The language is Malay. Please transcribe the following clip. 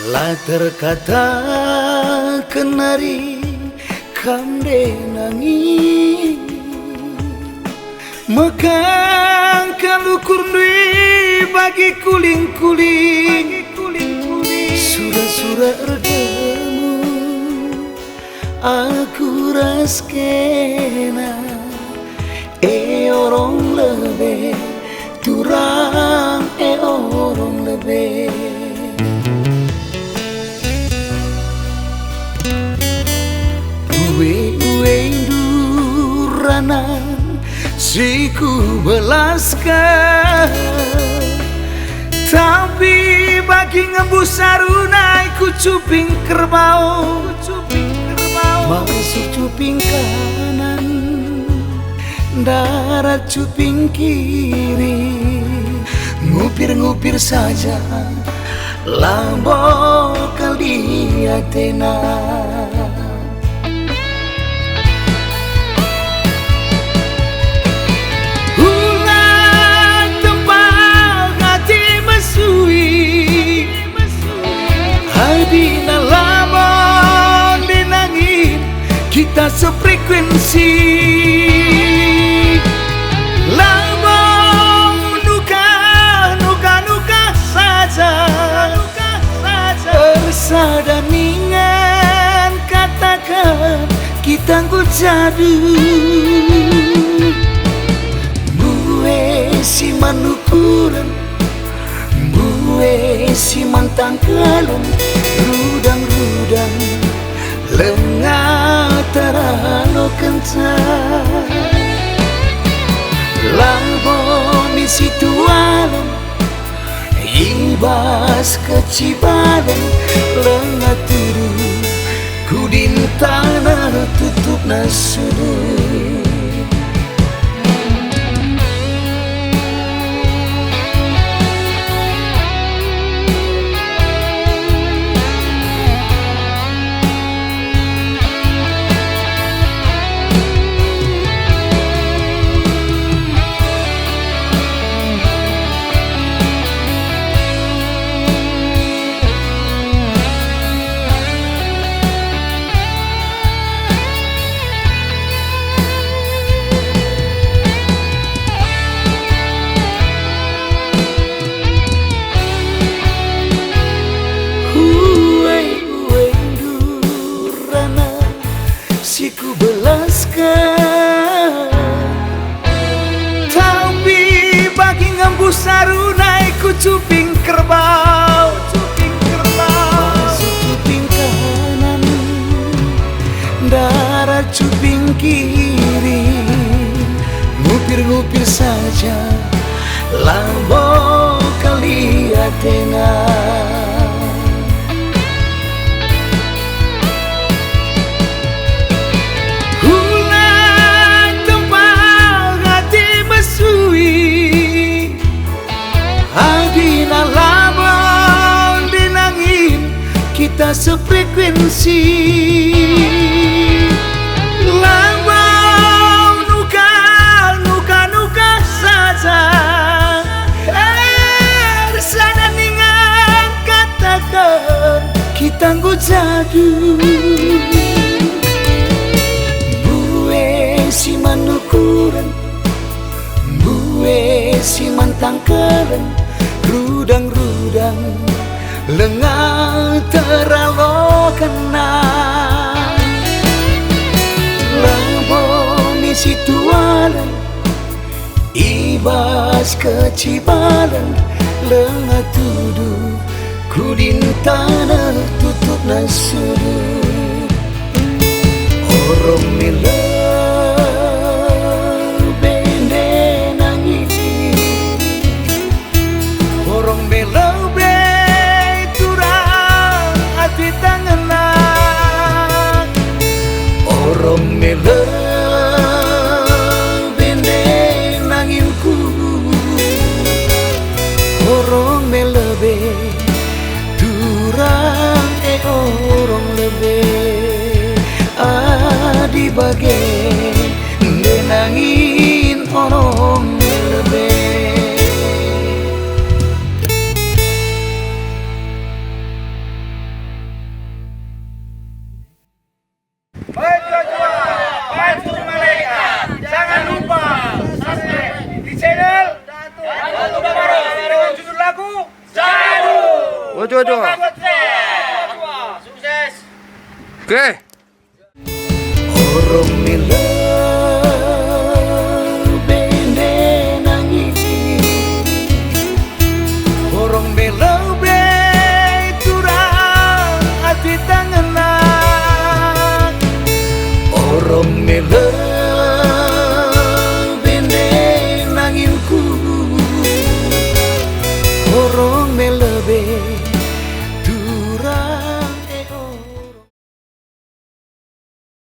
La terkata kenari kamde nangi Mekang kalukur nui bagi kuling-kuling Sura-sura erdemu aku raskena orang lebih turang orang lebih Uwe duranan siku belaskan tapi bagi ngembus sarunai ku cuping kerbau masuk cuping kanan darat cuping kiri ngupir-ngupir saja lambo kali Athena Dina lamon dinangin kita sefrekuensi lamon nuka saja persadaningan katakan kita ngujadu buwe si manukuran buwe si mantang kalem rudang-rudang lengah terano kencang lambon di situ alam ibas kecibalan lengah turu kudin tanah tutup nasudu ku belaskan tapi bagi ngembus sarunai ku cuping kerbau masuk cuping kanan darat cuping kiri ngupir-ngupir saja lambo kali Athena kita sefrekuensi lambang nuka saja persadaningan katakan kita ngujadu buwe si manukuran buwe si mantang keren rudang-rudang lengah teralo kenang lambon isi tualan ibas kecibalan lengah tuduh kudin tanah tutup nasudu orang mila bende nangis orang mila orang mele bende nanginku orang melebe turang orang lebe adi bagai nangin orang melebe. Sukses. Oke. Orang melebe nangis, orang melebe turang hati tangenak, orang melebe